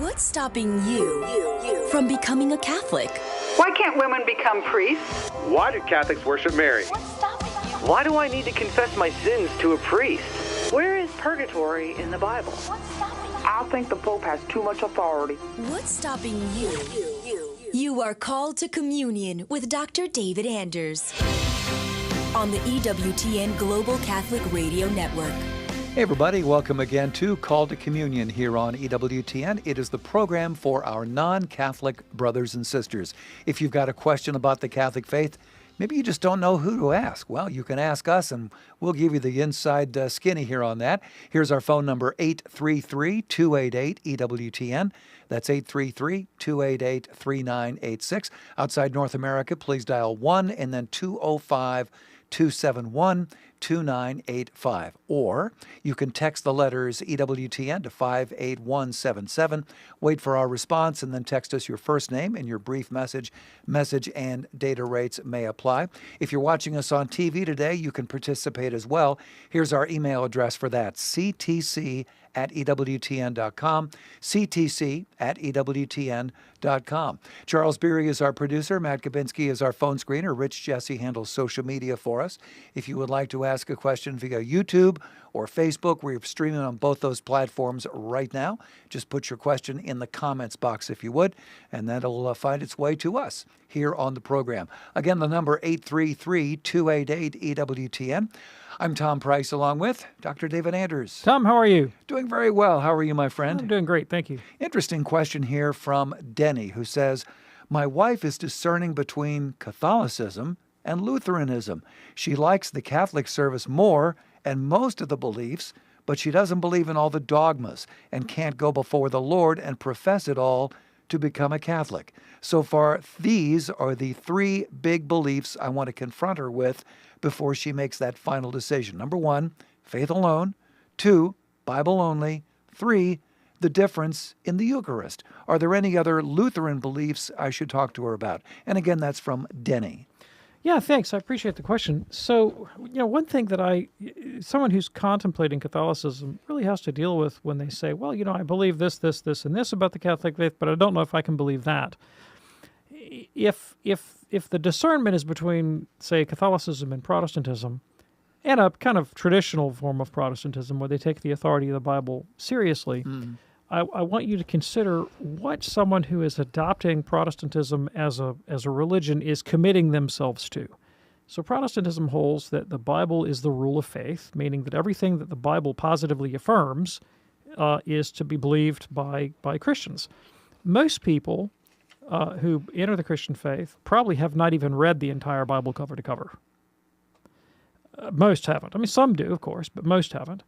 What's stopping you from becoming a Catholic? Why can't women become priests? Why do Catholics worship Mary? What's stopping you? Why do I need to confess my sins to a priest? Where is purgatory in the Bible? What's stopping you? I think the Pope has too much authority. What's stopping you? You are called to communion with Dr. David Anders on the EWTN Global Catholic Radio Network. Hey everybody, welcome again to Call to Communion here on EWTN. It is the program for our non-Catholic brothers and sisters. If you've got a question about the Catholic faith, maybe you just don't know who to ask. Well, you can ask us and we'll give you the inside skinny here on that. Here's our phone number, 833-288-EWTN. That's 833-288-3986. Outside North America, please dial 1 and then 205-271-2985. Or you can text the letters EWTN to 58177. Wait for our response and then text us your first name and your brief message. Message and data rates may apply. If you're watching us on TV today, you can participate as well. Here's our email address for that, ctc@ewtn.com, ctc@ewtn.com. Charles Beery is our producer. Matt Kabinski is our phone screener. Rich Jesse handles social media for us. If you would like to ask a question via YouTube or Facebook, we're streaming on both those platforms right now. Just put your question in the comments box if you would, and that'll find its way to us here on the program. Again, the number 833-288-EWTN. I'm Tom Price along with Dr. David Anders. Tom, how are you? Doing very well. How are you, my friend? I'm doing great, thank you. Interesting question here from Denny, who says, my wife is discerning between Catholicism and Lutheranism. She likes the Catholic service more and most of the beliefs, but she doesn't believe in all the dogmas and can't go before the Lord and profess it all to become a Catholic. So far, these are the three big beliefs I want to confront her with before she makes that final decision. Number 1, faith alone. 2, Bible only. 3, the difference in the Eucharist. Are there any other Lutheran beliefs I should talk to her about? And again, that's from Denny. Yeah, thanks. I appreciate the question. So, one thing that someone who's contemplating Catholicism really has to deal with when they say, well, I believe this, this, this, and this about the Catholic faith, but I don't know if I can believe that. If the discernment is between, say, Catholicism and Protestantism, and a kind of traditional form of Protestantism where they take the authority of the Bible seriously, I want you to consider what someone who is adopting Protestantism as a religion is committing themselves to. So Protestantism holds that the Bible is the rule of faith, meaning that everything that the Bible positively affirms is to be believed by Christians. Most people who enter the Christian faith probably have not even read the entire Bible cover to cover. Most haven't. I mean, some do, of course, but most haven't.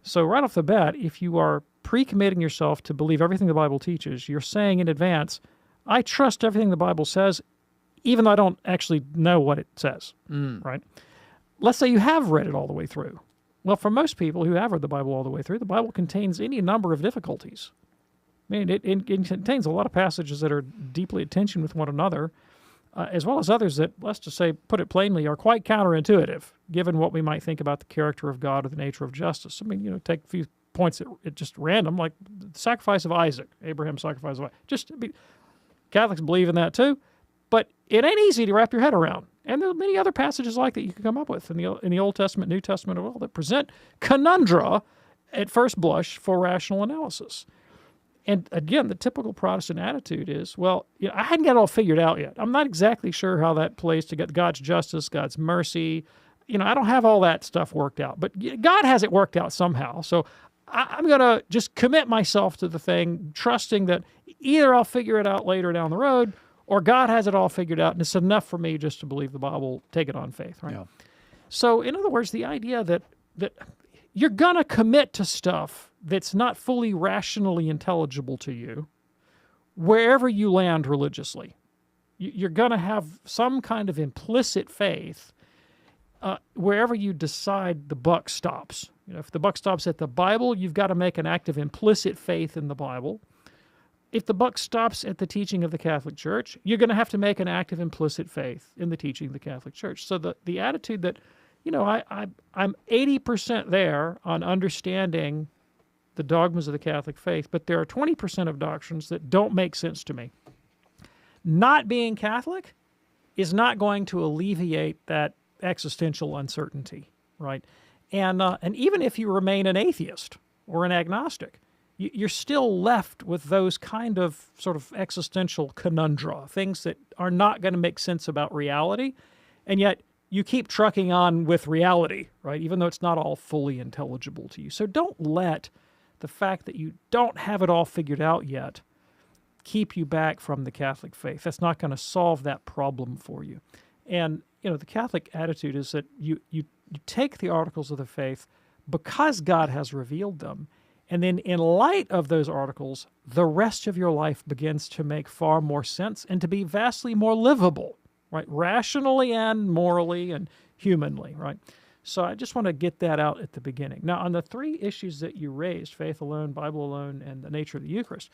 So right off the bat, if you are pre-committing yourself to believe everything the Bible teaches, you're saying in advance, I trust everything the Bible says, even though I don't actually know what it says, right? Let's say you have read it all the way through. Well, for most people who have read the Bible all the way through, the Bible contains any number of difficulties. I mean, it contains a lot of passages that are deeply at tension with one another, as well as others that, let's just say, put it plainly, are quite counterintuitive, given what we might think about the character of God or the nature of justice. I mean, take a few points at just random, like the sacrifice of Isaac, Abraham's sacrifice of Isaac. Catholics believe in that too, but it ain't easy to wrap your head around. And there are many other passages like that you can come up with in the Old Testament, New Testament, as well, that present conundra at first blush for rational analysis. And again, the typical Protestant attitude is, well, I hadn't got it all figured out yet. I'm not exactly sure how that plays to get God's justice, God's mercy. I don't have all that stuff worked out, but God has it worked out somehow. So I'm going to just commit myself to the thing, trusting that either I'll figure it out later down the road, or God has it all figured out, and it's enough for me just to believe the Bible, take it on faith, right? Yeah. So in other words, the idea that you're going to commit to stuff that's not fully rationally intelligible to you, wherever you land religiously. You're going to have some kind of implicit faith wherever you decide the buck stops. If the buck stops at the Bible, you've got to make an act of implicit faith in the Bible. If the buck stops at the teaching of the Catholic Church, you're going to have to make an act of implicit faith in the teaching of the Catholic Church. So the attitude that, I'm 80% there on understanding the dogmas of the Catholic faith, but there are 20% of doctrines that don't make sense to me. Not being Catholic is not going to alleviate that existential uncertainty, right? And even if you remain an atheist or an agnostic, you're still left with those kind of sort of existential conundra, things that are not going to make sense about reality, and yet you keep trucking on with reality, right? Even though it's not all fully intelligible to you. So don't let the fact that you don't have it all figured out yet keep you back from the Catholic faith. That's not going to solve that problem for you. And, the Catholic attitude is that you take the articles of the faith because God has revealed them, and then in light of those articles, the rest of your life begins to make far more sense and to be vastly more livable, right? Rationally and morally and humanly, right? So I just want to get that out at the beginning. Now, on the three issues that you raised, faith alone, Bible alone, and the nature of the Eucharist,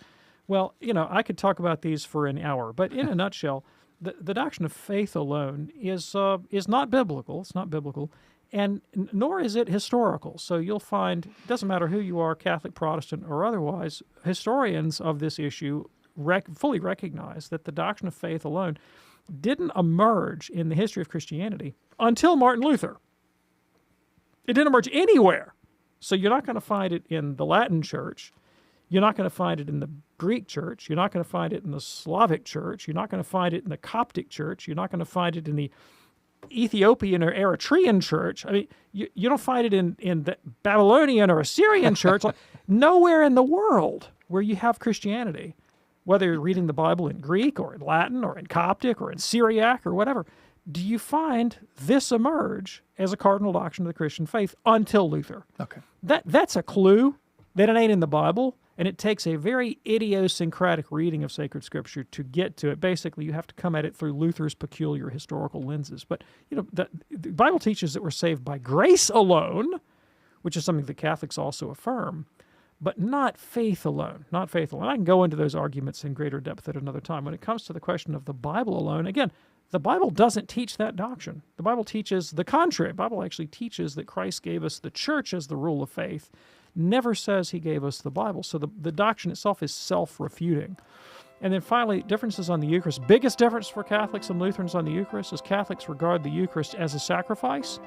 well, I could talk about these for an hour, but in a nutshell, the doctrine of faith alone is not biblical. It's not biblical. And nor is it historical. So you'll find, it doesn't matter who you are, Catholic, Protestant, or otherwise, historians of this issue fully recognize that the doctrine of faith alone didn't emerge in the history of Christianity until Martin Luther. It didn't emerge anywhere. So you're not going to find it in the Latin Church. You're not going to find it in the Greek Church. You're not going to find it in the Slavic Church. You're not going to find it in the Coptic Church. You're not going to find it in the Ethiopian or Eritrean church. I mean, you don't find it in the Babylonian or Assyrian church. Nowhere in the world where you have Christianity, whether you're reading the Bible in Greek or in Latin or in Coptic or in Syriac or whatever, do you find this emerge as a cardinal doctrine of the Christian faith until Luther. Okay. That's a clue that it ain't in the Bible. And it takes a very idiosyncratic reading of sacred scripture to get to it. Basically, you have to come at it through Luther's peculiar historical lenses. But, the Bible teaches that we're saved by grace alone, which is something that Catholics also affirm, but not faith alone. Not faith alone. I can go into those arguments in greater depth at another time. When it comes to the question of the Bible alone, again, the Bible doesn't teach that doctrine. The Bible teaches the contrary. The Bible actually teaches that Christ gave us the church as the rule of faith, never says he gave us the Bible. So the doctrine itself is self-refuting. And then finally, differences on the Eucharist. Biggest difference for Catholics and Lutherans on the Eucharist is Catholics regard the Eucharist as a sacrifice.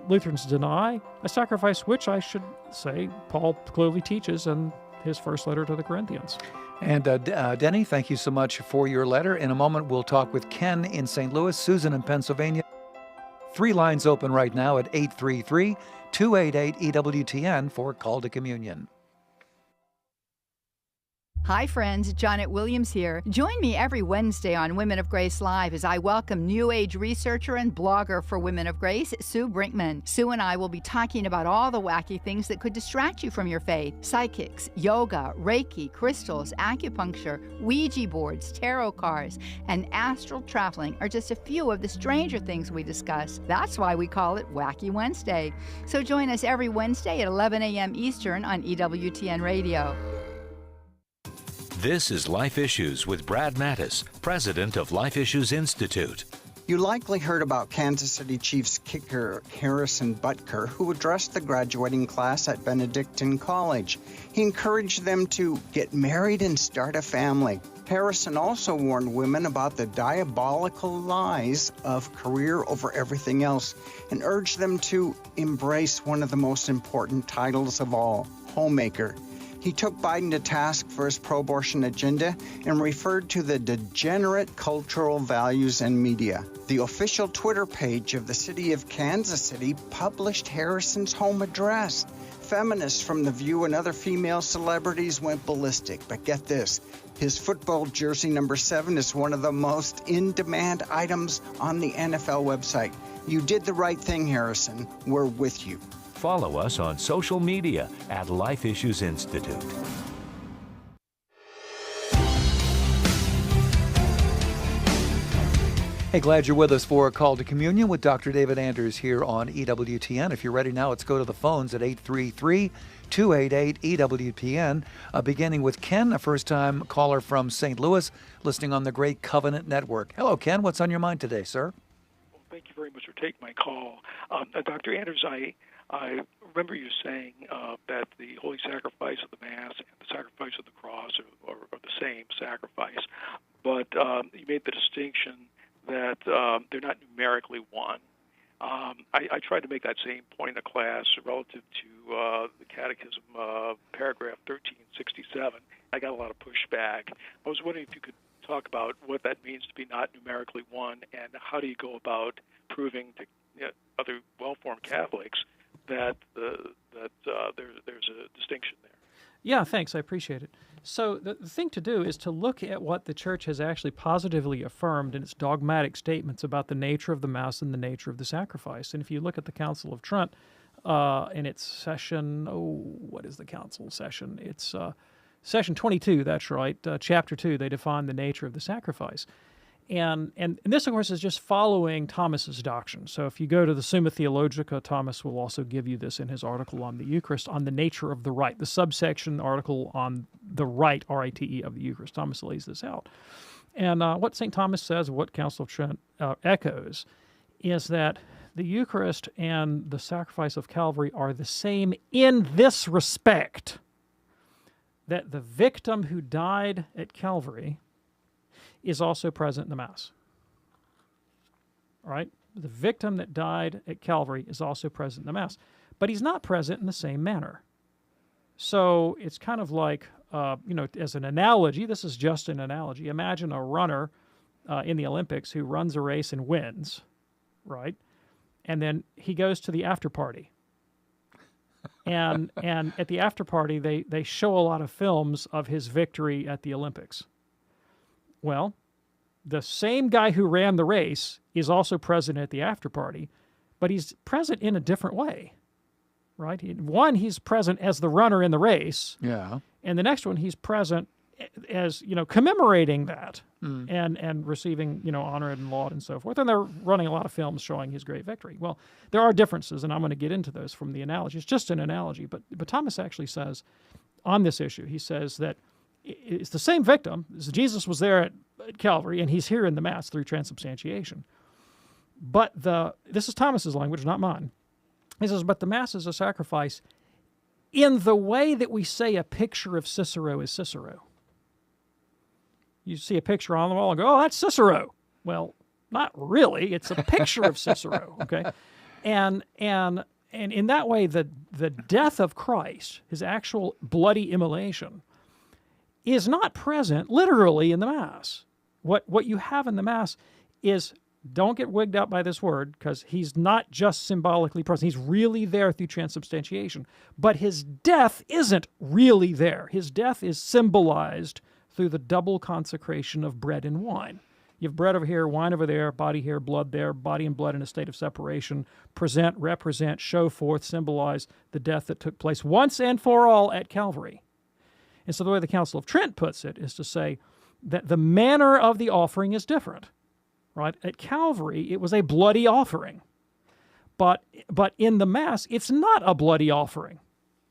Lutherans deny a sacrifice, which I should say Paul clearly teaches in his first letter to the Corinthians. And Denny, thank you so much for your letter. In a moment, we'll talk with Ken in St. Louis, Susan in Pennsylvania. 3 lines open right now at 833-288-EWTN for Call to Communion. Hi friends, Janet Williams here. Join me every Wednesday on Women of Grace Live as I welcome New Age researcher and blogger for Women of Grace, Sue Brinkman. Sue and I will be talking about all the wacky things that could distract you from your faith. Psychics, yoga, Reiki, crystals, acupuncture, Ouija boards, tarot cards, and astral traveling are just a few of the stranger things we discuss. That's why we call it Wacky Wednesday. So join us every Wednesday at 11 a.m. Eastern on EWTN Radio. This is Life Issues with Brad Mattis, president of Life Issues Institute. You likely heard about Kansas City Chiefs kicker Harrison Butker, who addressed the graduating class at Benedictine College. He encouraged them to get married and start a family. Harrison also warned women about the diabolical lies of career over everything else and urged them to embrace one of the most important titles of all, homemaker. He took Biden to task for his pro-abortion agenda and referred to the degenerate cultural values and media. The official Twitter page of the city of Kansas City published Harrison's home address. Feminists from The View and other female celebrities went ballistic. But get this, his football jersey number 7 is one of the most in-demand items on the NFL website. You did the right thing, Harrison. We're with you. Follow us on social media at Life Issues Institute. Hey, glad you're with us for a Call to Communion with Dr. David Anders here on EWTN. If you're ready now, let's go to the phones at 833-288-EWTN, beginning with Ken, a first-time caller from St. Louis, listening on the Great Covenant Network. Hello, Ken. What's on your mind today, sir? Well, thank you very much for taking my call. Dr. Anders, I I remember you saying that the holy sacrifice of the Mass and the sacrifice of the cross are the same sacrifice, but you made the distinction that they're not numerically one. I tried to make that same point in a class relative to the Catechism, paragraph 1367. I got a lot of pushback. I was wondering if you could talk about what that means to be not numerically one, and how do you go about proving to other well-formed Catholics that there's a distinction there. Yeah, thanks. I appreciate it. So the thing to do is to look at what the Church has actually positively affirmed in its dogmatic statements about the nature of the Mass and the nature of the sacrifice. And if you look at the Council of Trent in its session, what is the council session? It's session 22, that's right, chapter 2, they define the nature of the sacrifice. And this, of course, is just following Thomas's doctrine. So if you go to the Summa Theologica, Thomas will also give you this in his article on the Eucharist, on the nature of the rite, the subsection article on the rite, R-I-T-E, of the Eucharist. Thomas lays this out. And what St. Thomas says, what Council of Trent echoes, is that the Eucharist and the sacrifice of Calvary are the same in this respect, that the victim who died at Calvary is also present in the Mass. All right? The victim that died at Calvary is also present in the Mass. But he's not present in the same manner. So it's kind of like, as an analogy, this is just an analogy. Imagine a runner in the Olympics who runs a race and wins, right? And then he goes to the after party. And at the after party, they show a lot of films of his victory at the Olympics. Well, the same guy who ran the race is also present at the after party, but he's present in a different way, right? One, he's present as the runner in the race. Yeah. And the next one, he's present as, commemorating that and receiving, honor and laud and so forth. And they're running a lot of films showing his great victory. Well, there are differences, and I'm going to get into those from the analogy. It's just an analogy. But Thomas actually says on this issue, he says that it's the same victim. Jesus was there at Calvary, and he's here in the Mass through transubstantiation. But this is Thomas's language, not mine. He says, but the Mass is a sacrifice in the way that we say a picture of Cicero is Cicero. You see a picture on the wall and go, oh, that's Cicero. Well, not really. It's a picture of Cicero, okay? And in that way, the death of Christ, his actual bloody immolation, is not present literally in the Mass. What you have in the Mass is, don't get wigged out by this word, because he's not just symbolically present. He's really there through transubstantiation. But his death isn't really there. His death is symbolized through the double consecration of bread and wine. You have bread over here, wine over there, body here, blood there, body and blood in a state of separation. Present, represent, show forth, symbolize the death that took place once and for all at Calvary. And so the way the Council of Trent puts it is to say that the manner of the offering is different. Right? At Calvary, it was a bloody offering. But in the Mass, it's not a bloody offering.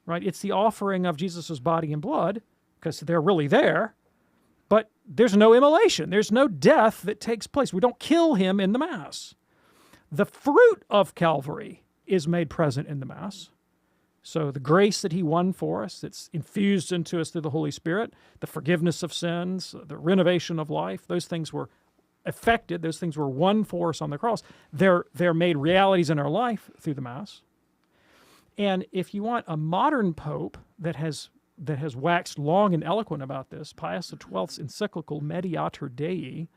Right? It's the offering of Jesus' body and blood, because they're really there, but there's no immolation. There's no death that takes place. We don't kill him in the Mass. The fruit of Calvary is made present in the Mass. So the grace that he won for us, that's infused into us through the Holy Spirit, the forgiveness of sins, the renovation of life, those things were affected, those things were won for us on the cross. They're made realities in our life through the Mass. And if you want a modern pope that has waxed long and eloquent about this, Pius XII's encyclical Mediator Dei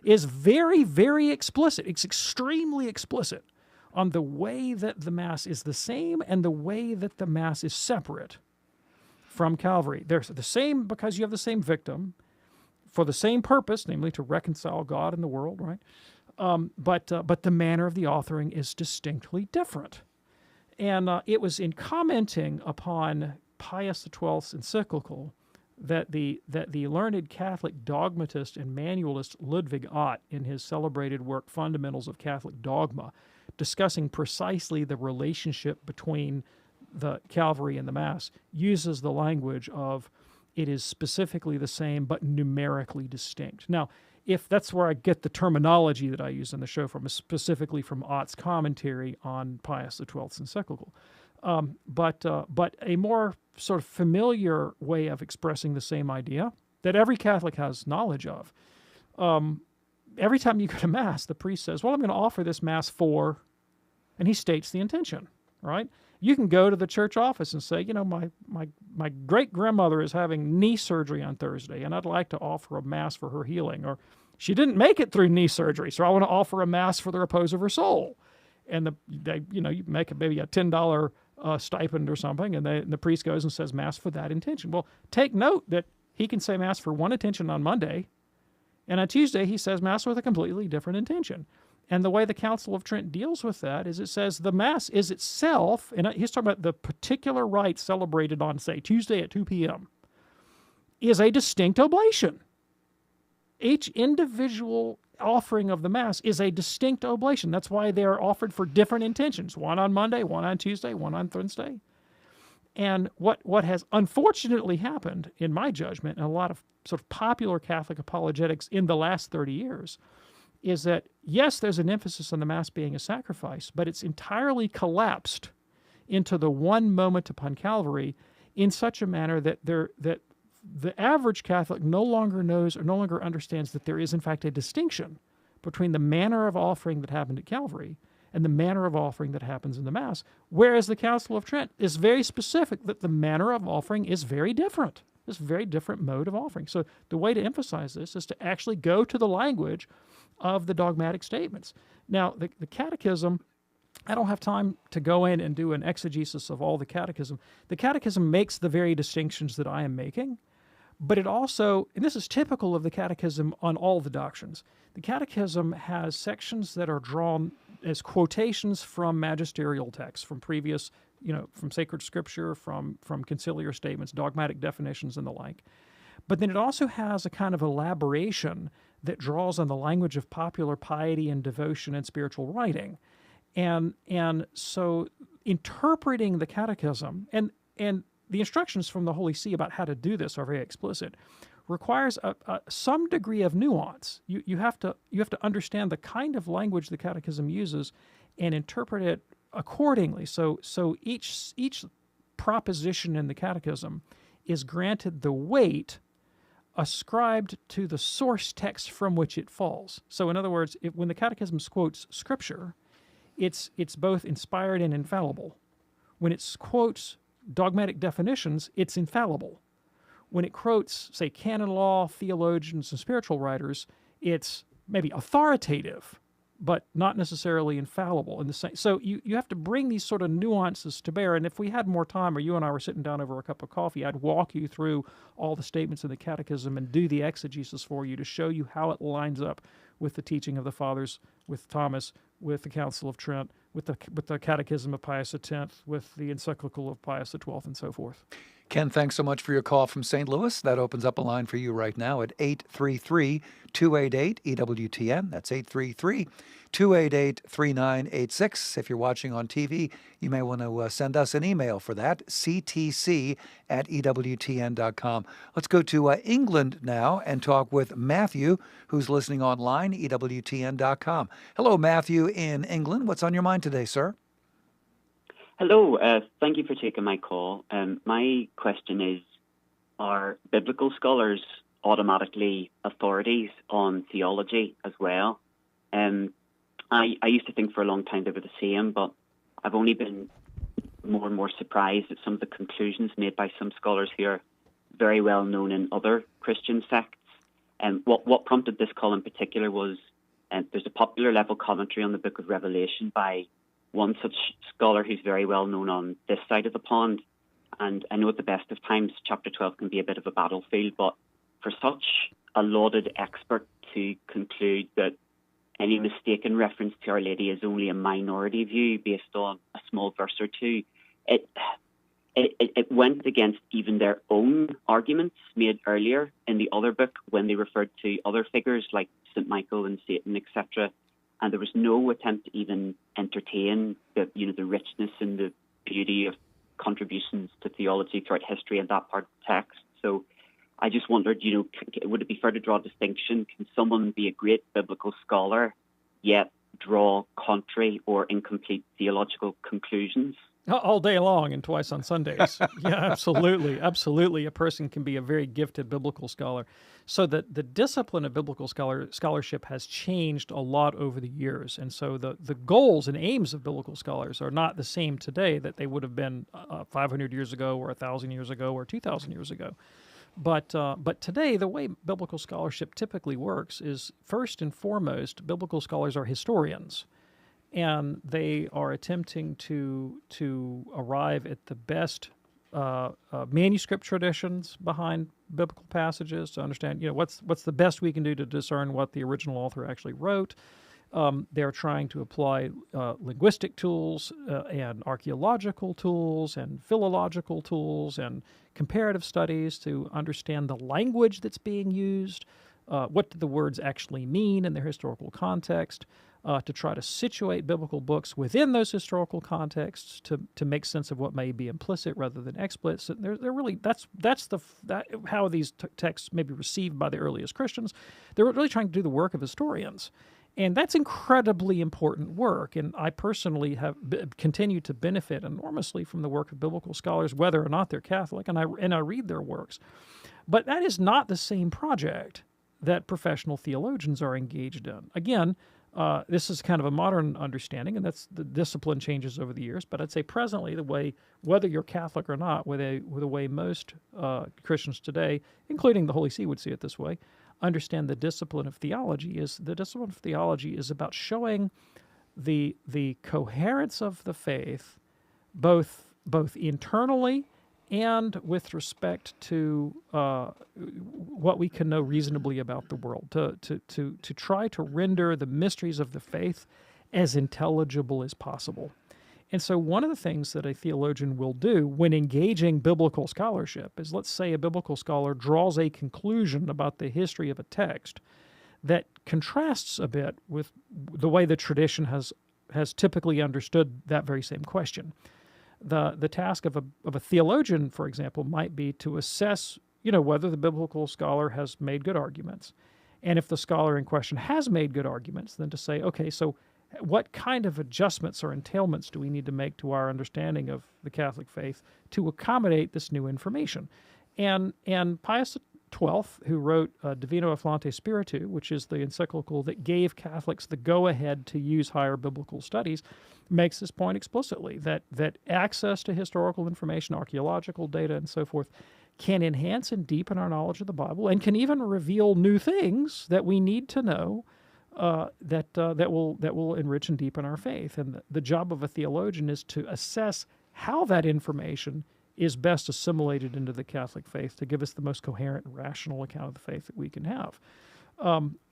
is very, very explicit. It's extremely explicit on the way that the Mass is the same and the way that the Mass is separate from Calvary. They're the same because you have the same victim, for the same purpose, namely to reconcile God and the world, right? But the manner of the offering is distinctly different. And it was in commenting upon Pius XII's encyclical that the learned Catholic dogmatist and manualist Ludwig Ott, in his celebrated work Fundamentals of Catholic Dogma, discussing precisely the relationship between the Calvary and the Mass, uses the language of it is specifically the same but numerically distinct. Now, if that's where I get the terminology that I use in the show from, is specifically from Ott's commentary on Pius XII's encyclical. but a more sort of familiar way of expressing the same idea that every Catholic has knowledge of. Every time you go to Mass, the priest says, well, I'm going to offer this Mass for, and he states the intention, right? You can go to the church office and say, my great-grandmother is having knee surgery on Thursday, and I'd like to offer a Mass for her healing. Or she didn't make it through knee surgery, so I want to offer a Mass for the repose of her soul. And you make maybe a $10 stipend or something, and the priest goes and says Mass for that intention. Well, take note that he can say Mass for one intention on Monday, and on Tuesday he says Mass with a completely different intention. And the way the Council of Trent deals with that is it says the Mass is itself, and he's talking about the particular rite celebrated on, say, Tuesday at 2 p.m., is a distinct oblation. Each individual offering of the Mass is a distinct oblation. That's why they are offered for different intentions, one on Monday, one on Tuesday, one on Thursday. And what has unfortunately happened, in my judgment, in a lot of sort of popular Catholic apologetics in the last 30 years, is that, yes, there's an emphasis on the Mass being a sacrifice, but it's entirely collapsed into the one moment upon Calvary in such a manner that the average Catholic no longer knows or no longer understands that there is, in fact, a distinction between the manner of offering that happened at Calvary and the manner of offering that happens in the Mass, whereas the Council of Trent is very specific that the manner of offering is very different. It's a very different mode of offering. So the way to emphasize this is to actually go to the language of the dogmatic statements. Now, the Catechism, I don't have time to go in and do an exegesis of all the Catechism. The Catechism makes the very distinctions that I am making, but it also, and this is typical of the Catechism on all the doctrines, the Catechism has sections that are drawn as quotations from magisterial texts, from previous, from sacred scripture, from conciliar statements, dogmatic definitions, and the like. But then it also has a kind of elaboration that draws on the language of popular piety and devotion and spiritual writing. And so interpreting the Catechism, and the instructions from the Holy See about how to do this are very explicit, requires some degree of nuance. You have to understand the kind of language the Catechism uses and interpret it accordingly. So each proposition in the Catechism is granted the weight ascribed to the source text from which it falls. So in other words, when the Catechism quotes Scripture, it's both inspired and infallible. When it quotes dogmatic definitions, it's infallible. When it quotes, say, canon law, theologians, and spiritual writers, it's maybe authoritative, but not necessarily infallible in the same. So you have to bring these sort of nuances to bear. And if we had more time, or you and I were sitting down over a cup of coffee, I'd walk you through all the statements in the Catechism and do the exegesis for you to show you how it lines up with the teaching of the Fathers, with Thomas, with the Council of Trent, with the Catechism of Pius X, with the encyclical of Pius XII, and so forth. Ken, thanks so much for your call from St. Louis. That opens up a line for you right now at 833-288-EWTN. That's 833-288-3986. If you're watching on TV, you may want to send us an email for that, ctc@EWTN.com. Let's go to England now and talk with Matthew, who's listening online, EWTN.com. Hello, Matthew in England. What's on your mind today, sir? Hello, thank you for taking my call. My question is, are biblical scholars automatically authorities on theology as well? I used to think for a long time they were the same, but I've only been more and more surprised at some of the conclusions made by some scholars who are very well known in other Christian sects. And what prompted this call in particular was there's a popular level commentary on the Book of Revelation by one such scholar who's very well known on this side of the pond. And I know at the best of times, chapter 12 can be a bit of a battlefield, but for such a lauded expert to conclude that any mistaken reference to Our Lady is only a minority view based on a small verse or two, it went against even their own arguments made earlier in the other book when they referred to other figures like St. Michael and Satan, etc. And there was no attempt to even entertain the richness and the beauty of contributions to theology throughout history in that part of the text. So I just wondered, would it be fair to draw a distinction? Can someone be a great biblical scholar yet draw contrary or incomplete theological conclusions All day long and twice on Sundays. Yeah, absolutely. Absolutely. A person can be a very gifted biblical scholar. So the discipline of biblical scholarship has changed a lot over the years. And so the goals and aims of biblical scholars are not the same today that they would have been 500 years ago or 1,000 years ago or 2,000 years ago. But today, the way biblical scholarship typically works is, first and foremost, biblical scholars are historians. And they are attempting to arrive at the best manuscript traditions behind biblical passages to understand, what's the best we can do to discern what the original author actually wrote. They're trying to apply linguistic tools and archaeological tools and philological tools and comparative studies to understand the language that's being used, what do the words actually mean in their historical context, to try to situate biblical books within those historical contexts to make sense of what may be implicit rather than explicit. They're really that's how these texts may be received by the earliest Christians. They're really trying to do the work of historians, and that's incredibly important work. And I personally have continued to benefit enormously from the work of biblical scholars, whether or not they're Catholic, and I read their works. But that is not the same project that professional theologians are engaged in. Again, this is kind of a modern understanding, and that's the discipline changes over the years. But I'd say presently, the way, whether you're Catholic or not, with the way most Christians today, including the Holy See, would see it this way, understand the discipline of theology is about showing the coherence of the faith, both internally and with respect to what we can know reasonably about the world, to try to render the mysteries of the faith as intelligible as possible. And so one of the things that a theologian will do when engaging biblical scholarship is, let's say a biblical scholar draws a conclusion about the history of a text that contrasts a bit with the way the tradition has typically understood that very same question. The task of a theologian, for example, might be to assess, whether the biblical scholar has made good arguments. And if the scholar in question has made good arguments, then to say, okay, so what kind of adjustments or entailments do we need to make to our understanding of the Catholic faith to accommodate this new information? And Pius XII, who wrote Divino Afflante Spiritu, which is the encyclical that gave Catholics the go-ahead to use higher biblical studies, makes this point explicitly, that access to historical information, archaeological data, and so forth can enhance and deepen our knowledge of the Bible and can even reveal new things that we need to know that will enrich and deepen our faith. And the job of a theologian is to assess how that information is best assimilated into the Catholic faith to give us the most coherent and rational account of the faith that we can have.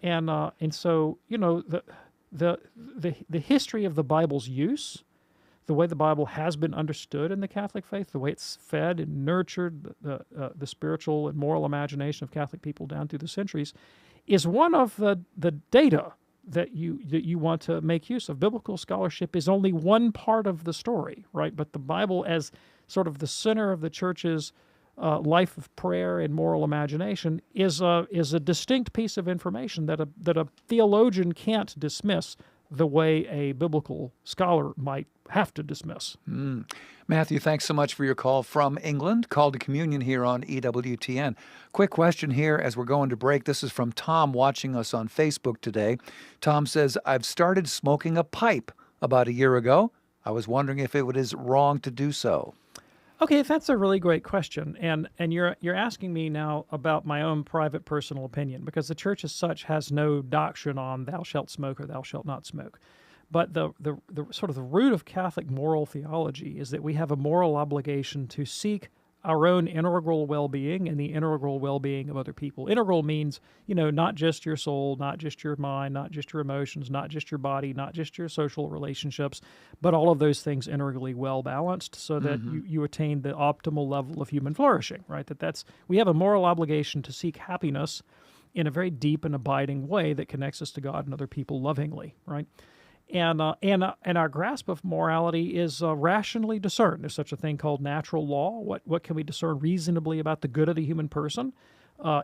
And so, the history of the Bible's use, the way the Bible has been understood in the Catholic faith, the way it's fed and nurtured the spiritual and moral imagination of Catholic people down through the centuries, is one of the data that you want to make use of. Biblical scholarship is only one part of the story, right? But the Bible, as sort of the center of the Church's life of prayer and moral imagination, is a distinct piece of information that a theologian can't dismiss the way a biblical scholar might have to dismiss. Matthew, thanks so much for your call from England. Call to Communion here on EWTN. Quick question here as we're going to break. This is from Tom watching us on Facebook today. Tom says, I've started smoking a pipe about a year ago. I was wondering if it is wrong to do so. Okay, that's a really great question, and you're asking me now about my own private personal opinion, because the Church as such has no doctrine on thou shalt smoke or thou shalt not smoke. But the sort of the root of Catholic moral theology is that we have a moral obligation to seek our own integral well-being and the integral well-being of other people. Integral means, not just your soul, not just your mind, not just your emotions, not just your body, not just your social relationships, but all of those things integrally well-balanced so that you attain the optimal level of human flourishing, right? We have a moral obligation to seek happiness in a very deep and abiding way that connects us to God and other people lovingly, right? And our grasp of morality is rationally discerned. There's such a thing called natural law. What can we discern reasonably about the good of the human person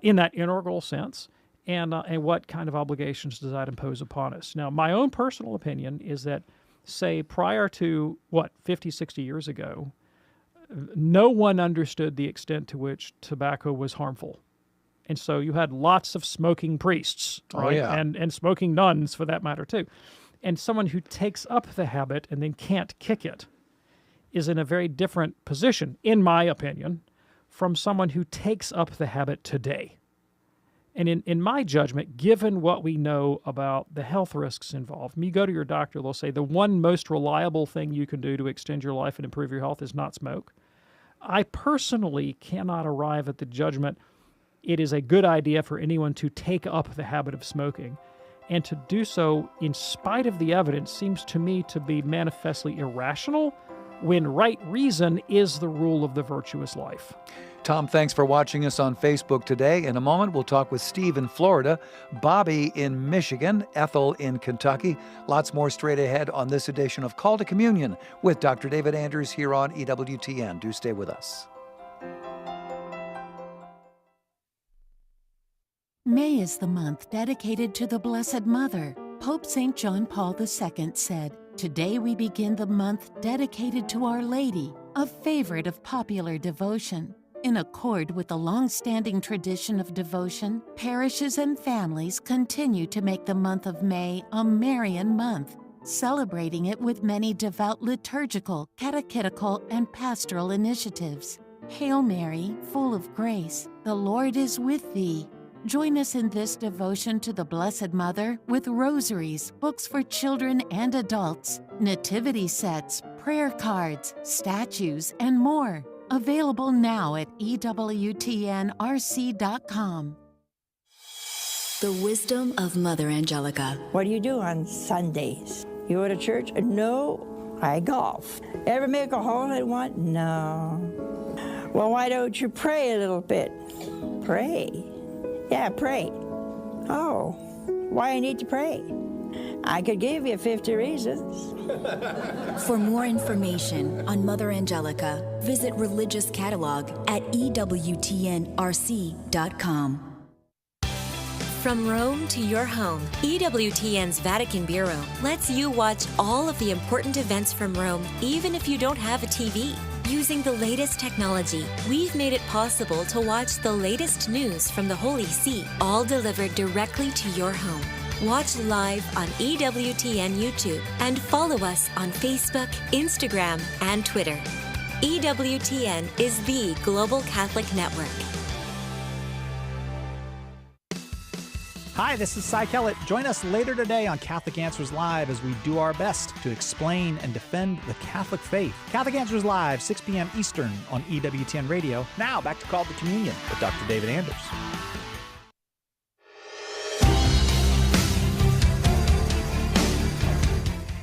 in that integral sense? And what kind of obligations does that impose upon us? Now, my own personal opinion is that say prior to, 50, 60 years ago, no one understood the extent to which tobacco was harmful. And so you had lots of smoking priests, right? Oh, yeah. And smoking nuns, for that matter, too. And someone who takes up the habit and then can't kick it is in a very different position, in my opinion, from someone who takes up the habit today. And in my judgment, given what we know about the health risks involved, when you go to your doctor, they'll say the one most reliable thing you can do to extend your life and improve your health is not smoke. I personally cannot arrive at the judgment it is a good idea for anyone to take up the habit of smoking. And to do so in spite of the evidence seems to me to be manifestly irrational when right reason is the rule of the virtuous life. Tom, thanks for watching us on Facebook today. In a moment, we'll talk with Steve in Florida, Bobby in Michigan, Ethel in Kentucky. Lots more straight ahead on this edition of Call to Communion with Dr. David Anders here on EWTN. Do stay with us. May is the month dedicated to the Blessed Mother. Pope St. John Paul II said, "Today we begin the month dedicated to Our Lady, a favorite of popular devotion." In accord with the long-standing tradition of devotion, parishes and families continue to make the month of May a Marian month, celebrating it with many devout liturgical, catechetical, and pastoral initiatives. Hail Mary, full of grace, the Lord is with thee. Join us in this devotion to the Blessed Mother with rosaries, books for children and adults, nativity sets, prayer cards, statues, and more. Available now at EWTNRC.com. The wisdom of Mother Angelica. What do you do on Sundays? You go to church? No, I golf. Ever make a hole in one? No. Well, why don't you pray a little bit? Pray. Yeah, pray. Oh, why I need to pray? I could give you 50 reasons. For more information on Mother Angelica, visit Religious Catalog at EWTNRC.com. From Rome to your home, EWTN's Vatican Bureau lets you watch all of the important events from Rome, even if you don't have a TV. Using the latest technology, we've made it possible to watch the latest news from the Holy See, all delivered directly to your home. Watch live on EWTN YouTube and follow us on Facebook, Instagram, and Twitter. EWTN is the global Catholic network. Hi, this is Cy Kellett. Join us later today on Catholic Answers Live as we do our best to explain and defend the Catholic faith. Catholic Answers Live, 6 p.m. Eastern on EWTN Radio. Now, back to Call to Communion with Dr. David Anders.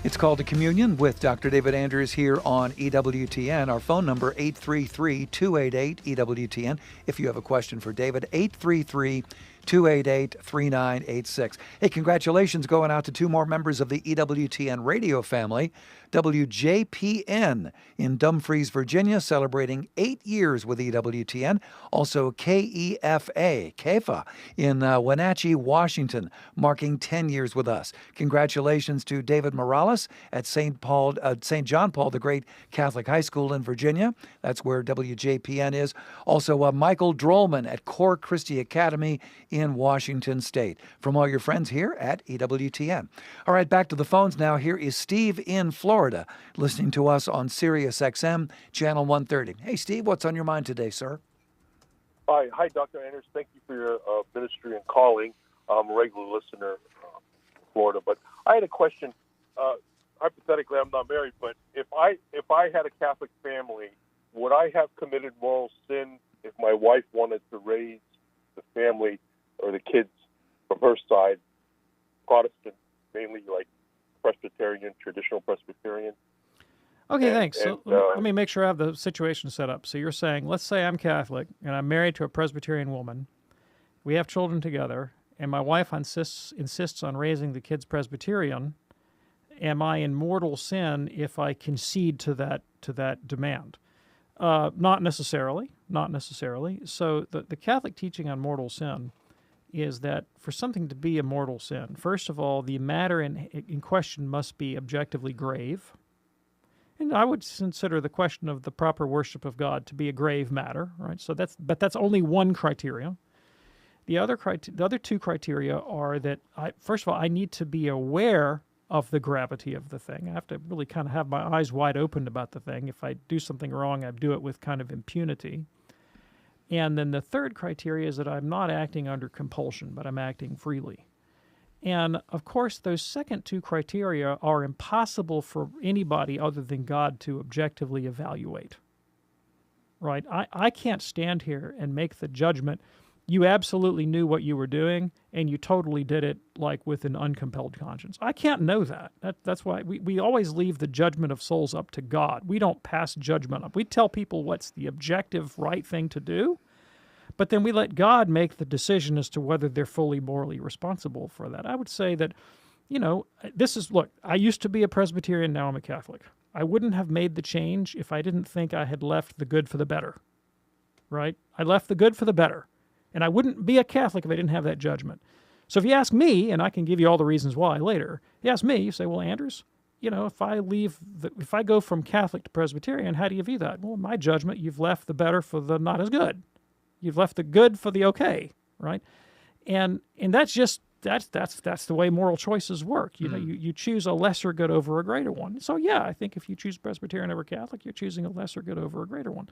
It's Called to Communion with Dr. David Anders here on EWTN. Our phone number, 833-288-EWTN. If you have a question for David, 833-288-3986. Hey, congratulations going out to two more members of the EWTN radio family. WJPN in Dumfries, Virginia, celebrating 8 years with EWTN. Also KEFA in Wenatchee, Washington, marking 10 years with us. Congratulations to David Morales at St. John Paul the Great Catholic High School in Virginia. That's where WJPN is. Also Michael Drollman at Core Christi Academy in Washington State. From all your friends here at EWTN. All right, back to the phones now. Here is Steve in Florida, listening to us on Sirius XM, Channel 130. Hey, Steve, what's on your mind today, sir? Hi, Dr. Anders. Thank you for your ministry and calling. I'm a regular listener in Florida, but I had a question. Hypothetically, I'm not married, but if I had a Catholic family, would I have committed moral sin if my wife wanted to raise the family or the kids from her side Protestant, mainly like Presbyterian, traditional Presbyterian? Okay, thanks. So let me make sure I have the situation set up. So you're saying, let's say I'm Catholic and I'm married to a Presbyterian woman. We have children together, and my wife insists on raising the kids Presbyterian. Am I in mortal sin if I concede to that demand? Not necessarily. So the Catholic teaching on mortal sin is that for something to be a mortal sin, first of all, the matter in question must be objectively grave. And I would consider the question of the proper worship of God to be a grave matter, right? So that's only one criteria. The other two criteria are that first of all, I need to be aware of the gravity of the thing. I have to really kind of have my eyes wide open about the thing. If I do something wrong, I do it with kind of impunity. And then the third criteria is that I'm not acting under compulsion, but I'm acting freely. And, of course, those second two criteria are impossible for anybody other than God to objectively evaluate, right? I can't stand here and make the judgment, you absolutely knew what you were doing, and you totally did it, like, with an uncompelled conscience. I can't know that. That's why we always leave the judgment of souls up to God. We don't pass judgment up. We tell people what's the objective right thing to do, but then we let God make the decision as to whether they're fully morally responsible for that. I would say that, look, I used to be a Presbyterian, now I'm a Catholic. I wouldn't have made the change if I didn't think I had left the good for the better, right? I left the good for the better. And I wouldn't be a Catholic if I didn't have that judgment. So if you ask me, and I can give you all the reasons why later, you ask me, you say, well, Anders, if I go from Catholic to Presbyterian, how do you view that? Well, in my judgment, you've left the better for the not as good. You've left the good for the okay, right? And that's the way moral choices work. You choose a lesser good over a greater one. So yeah, I think if you choose Presbyterian over Catholic, you're choosing a lesser good over a greater one.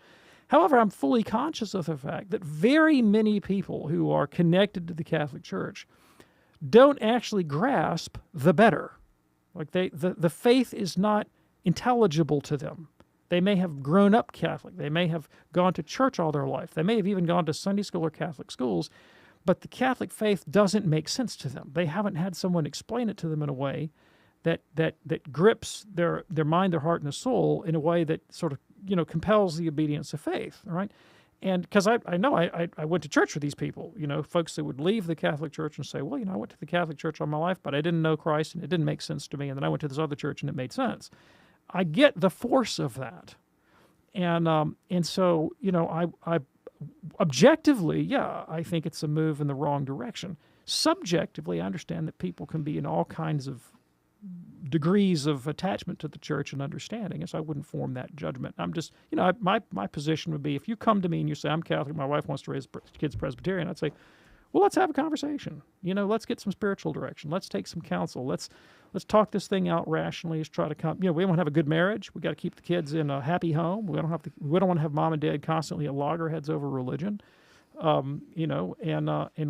However, I'm fully conscious of the fact that very many people who are connected to the Catholic Church don't actually grasp the better. Like the faith is not intelligible to them. They may have grown up Catholic. They may have gone to church all their life. They may have even gone to Sunday school or Catholic schools, but the Catholic faith doesn't make sense to them. They haven't had someone explain it to them in a way that grips their mind, their heart, and their soul in a way that sort of compels the obedience of faith, right? And because I know I went to church with these people, folks that would leave the Catholic Church and say, well, I went to the Catholic Church all my life, but I didn't know Christ and it didn't make sense to me. And then I went to this other church and it made sense. I get the force of that. And so, I objectively, yeah, I think it's a move in the wrong direction. Subjectively, I understand that people can be in all kinds of degrees of attachment to the church and understanding, and so I wouldn't form that judgment. I'm just, my position would be, if you come to me and you say, I'm Catholic, my wife wants to raise kids Presbyterian, I'd say, well, let's have a conversation. Let's get some spiritual direction. Let's take some counsel. Let's talk this thing out rationally. Let's try to come. We want to have a good marriage. We got to keep the kids in a happy home. We don't want to have mom and dad constantly at loggerheads over religion. And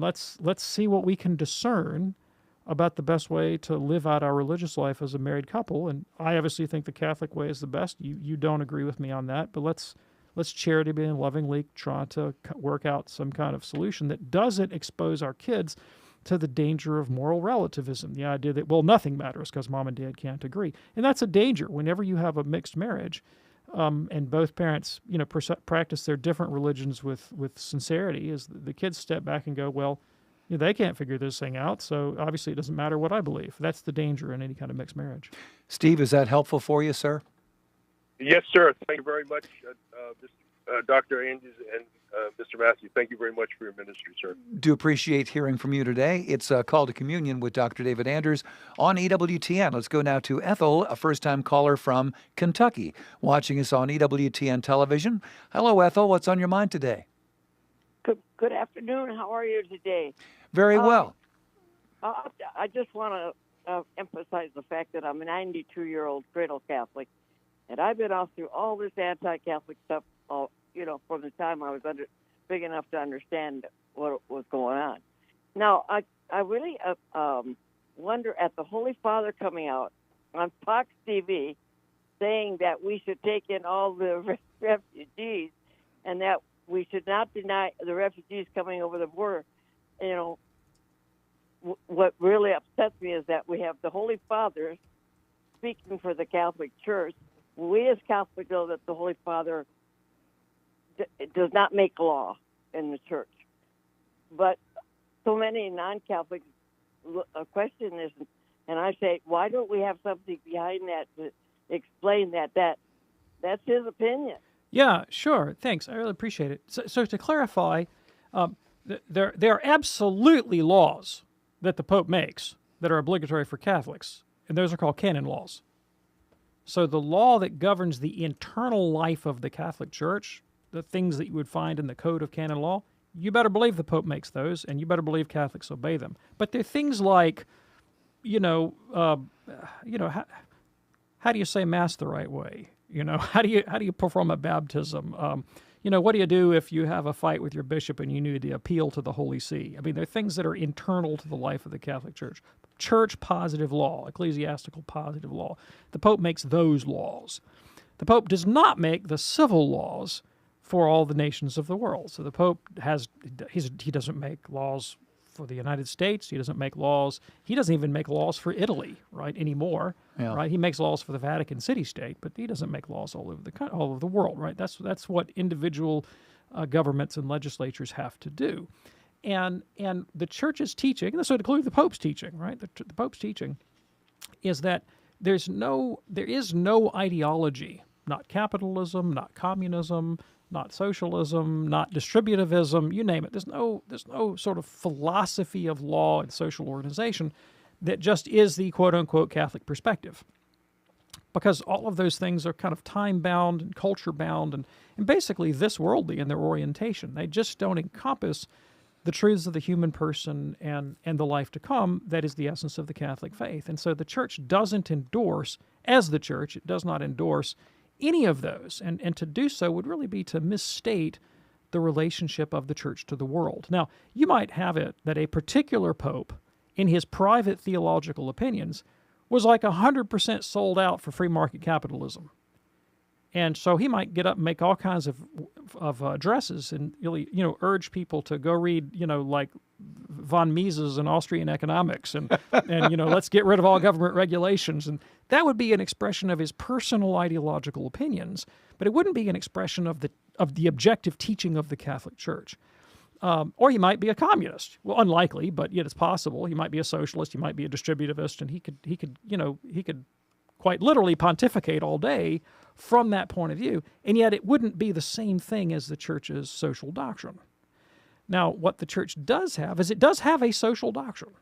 let's see what we can discern about the best way to live out our religious life as a married couple. And I obviously think the Catholic way is the best. You don't agree with me on that, but let's charitably and lovingly try to work out some kind of solution that doesn't expose our kids to the danger of moral relativism, the idea that, well, nothing matters because mom and dad can't agree. And that's a danger. Whenever you have a mixed marriage and both parents, practice their different religions with sincerity, is the kids step back and go, well, they can't figure this thing out, so obviously it doesn't matter what I believe. That's the danger in any kind of mixed marriage. Steve, is that helpful for you, sir? Yes, sir. Thank you very much, Dr. Andrews and Mr. Matthew. Thank you very much for your ministry, sir. Do appreciate hearing from you today. It's a Call to Communion with Dr. David Anders on EWTN. Let's go now to Ethel, a first-time caller from Kentucky, watching us on EWTN television. Hello, Ethel. What's on your mind today? Good afternoon. How are you today? Very well. I just want to emphasize the fact that I'm a 92-year-old cradle Catholic, and I've been off through all this anti-Catholic stuff, from the time I was big enough to understand what was going on. Now, I really wonder at the Holy Father coming out on Fox TV saying that we should take in all the refugees and that we should not deny the refugees coming over the border. What really upsets me is that we have the Holy Father speaking for the Catholic Church. We as Catholics know that the Holy Father does not make law in the Church. But so many non-Catholics question this, and I say, why don't we have something behind that to explain that's his opinion? Yeah, sure. Thanks. I really appreciate it. So to clarify, there are absolutely laws that the Pope makes that are obligatory for Catholics, and those are called canon laws. So the law that governs the internal life of the Catholic Church, the things that you would find in the Code of Canon Law, you better believe the Pope makes those, and you better believe Catholics obey them. But they're things like, how do you say Mass the right way? How do you perform a baptism? What do you do if you have a fight with your bishop and you need to appeal to the Holy See? I mean, they're things that are internal to the life of the Catholic Church. Church positive law, ecclesiastical positive law. The Pope makes those laws. The Pope does not make the civil laws for all the nations of the world. So the Pope he doesn't make laws for the United States. He doesn't make laws. He doesn't even make laws for Italy, right, anymore. Yeah. Right? He makes laws for the Vatican city-state, but he doesn't make laws all over the world, right? That's what individual governments and legislatures have to do. And the Church's teaching, and this would include the Pope's teaching, right? The Pope's teaching is that there is no ideology, not capitalism, not communism, not socialism, not distributivism, you name it. There's no sort of philosophy of law and social organization that just is the quote-unquote Catholic perspective. Because all of those things are kind of time-bound and culture-bound and basically this worldly in their orientation. They just don't encompass the truths of the human person and the life to come that is the essence of the Catholic faith. And so the Church doesn't endorse, as the Church, it does not endorse any of those, and to do so would really be to misstate the relationship of the Church to the world. Now, you might have it that a particular pope, in his private theological opinions, was like 100% sold out for free market capitalism. And so he might get up and make all kinds of addresses and really, urge people to go read, like von Mises and Austrian economics and let's get rid of all government regulations. And that would be an expression of his personal ideological opinions, but it wouldn't be an expression of the objective teaching of the Catholic Church. Or he might be a communist. Well, unlikely, but yet it's possible. He might be a socialist. He might be a distributivist, and he could quite literally pontificate all day from that point of view, and yet it wouldn't be the same thing as the Church's social doctrine. Now, what the Church does have is it does have a social doctrine.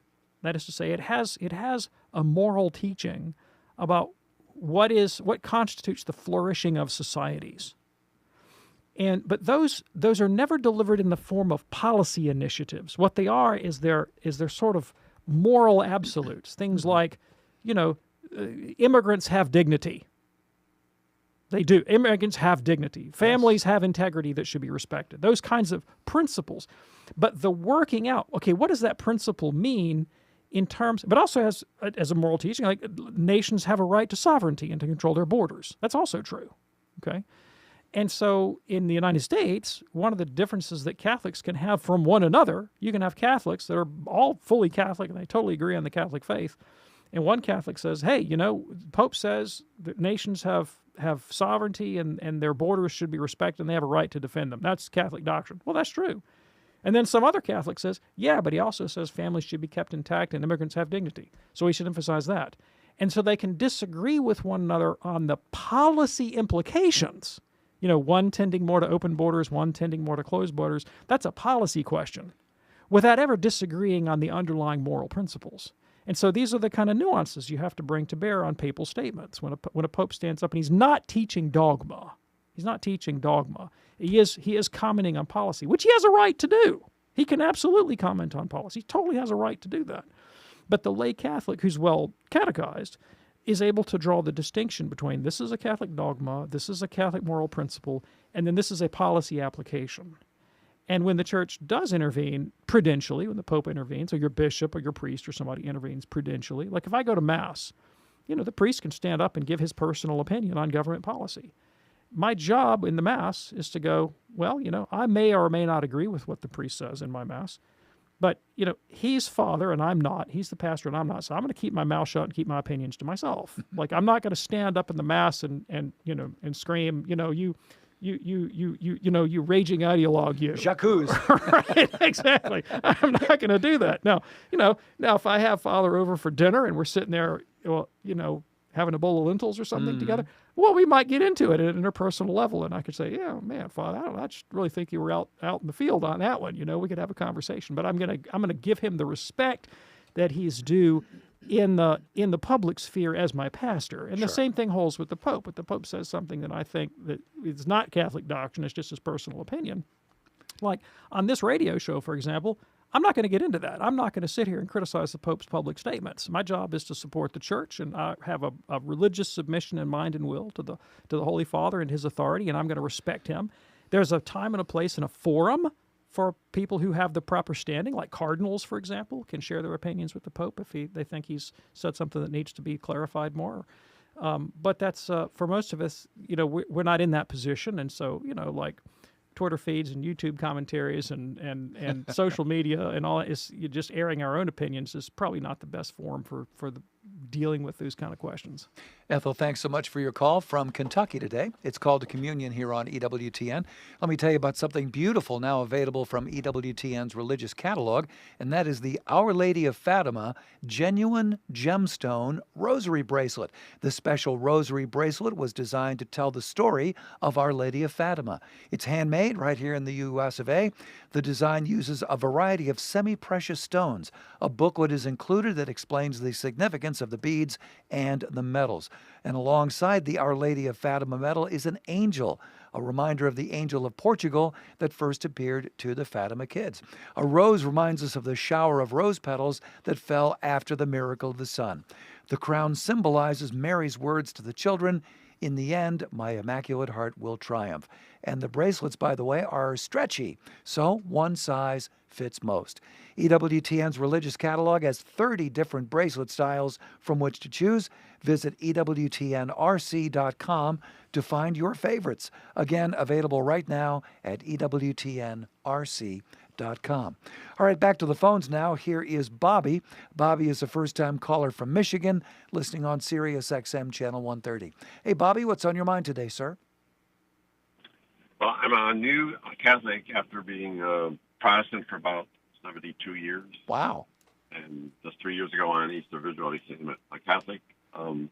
That is to say, it has a moral teaching about what constitutes the flourishing of societies. But those are never delivered in the form of policy initiatives. What they are is they're sort of moral absolutes. Things like, immigrants have dignity. They do. Immigrants have dignity. Families have integrity that should be respected. Those kinds of principles. But the working out, okay, what does that principle mean in terms, but also as a moral teaching, like nations have a right to sovereignty and to control their borders. That's also true, okay? And so in the United States, one of the differences that Catholics can have from one another, you can have Catholics that are all fully Catholic and they totally agree on the Catholic faith. And one Catholic says, hey, the Pope says that nations have sovereignty and their borders should be respected and they have a right to defend them. That's Catholic doctrine. Well, that's true. And then some other Catholic says, yeah, but he also says families should be kept intact and immigrants have dignity. So we should emphasize that. And so they can disagree with one another on the policy implications. One tending more to open borders, one tending more to closed borders. That's a policy question without ever disagreeing on the underlying moral principles. And so these are the kind of nuances you have to bring to bear on papal statements. When a pope stands up and he's not teaching dogma, He is commenting on policy, which he has a right to do. He can absolutely comment on policy. He totally has a right to do that. But the lay Catholic who's well catechized is able to draw the distinction between this is a Catholic dogma, this is a Catholic moral principle, and then this is a policy application. And when the Church does intervene prudentially, when the Pope intervenes, or your bishop or your priest or somebody intervenes prudentially, like if I go to Mass, the priest can stand up and give his personal opinion on government policy. My job in the Mass is to go, well, I may or may not agree with what the priest says in my Mass, but, he's father and I'm not. He's the pastor and I'm not. So I'm going to keep my mouth shut and keep my opinions to myself. Like, I'm not going to stand up in the Mass and scream, you raging ideologue, you. J'accuse. Right, exactly. I'm not going to do that. Now, if I have Father over for dinner and we're sitting there, having a bowl of lentils or something together, well, we might get into it at an interpersonal level, and I could say, yeah, man, Father, I just really think you were out in the field on that one. We could have a conversation, but I'm gonna give him the respect that he's due in the public sphere as my pastor. And the same thing holds with the Pope. But the Pope says something that I think that is not Catholic doctrine, it's just his personal opinion. Like on this radio show, for example, I'm not going to get into that. I'm not going to sit here and criticize the Pope's public statements. My job is to support the Church, and I have a religious submission in mind and will to the Holy Father and his authority, and I'm going to respect him. There's a time and a place and a forum for people who have the proper standing, like cardinals, for example, can share their opinions with the Pope if they think he's said something that needs to be clarified more. But that's, for most of us, we're not in that position, and so, like Twitter feeds and YouTube commentaries and social media and all that is just airing our own opinions is probably not the best forum for dealing with those kind of questions. Ethel, thanks so much for your call from Kentucky today. It's called Communion here on EWTN. Let me tell you about something beautiful now available from EWTN's religious catalog, and that is the Our Lady of Fatima Genuine Gemstone Rosary Bracelet. The special rosary bracelet was designed to tell the story of Our Lady of Fatima. It's handmade right here in the U.S. of A. The design uses a variety of semi-precious stones. A booklet is included that explains the significance of the beads and the medals. And alongside the Our Lady of Fatima medal is an angel, a reminder of the angel of Portugal that first appeared to the Fatima kids. A rose reminds us of the shower of rose petals that fell after the miracle of the sun. The crown symbolizes Mary's words to the children, "In the end, my Immaculate Heart will triumph." And the bracelets, by the way, are stretchy, so one size fits most. EWTN's religious catalog has 30 different bracelet styles from which to choose. Visit EWTNRC.com to find your favorites. Again, available right now at EWTNRC.com. All right, back to the phones now. Here is Bobby. Bobby is a first-time caller from Michigan, listening on Sirius XM Channel 130. Hey, Bobby, what's on your mind today, sir? Well, I'm a new Catholic after being a Protestant for about 72 years. Wow. And just 3 years ago on Easter Vigil, I became a Catholic. And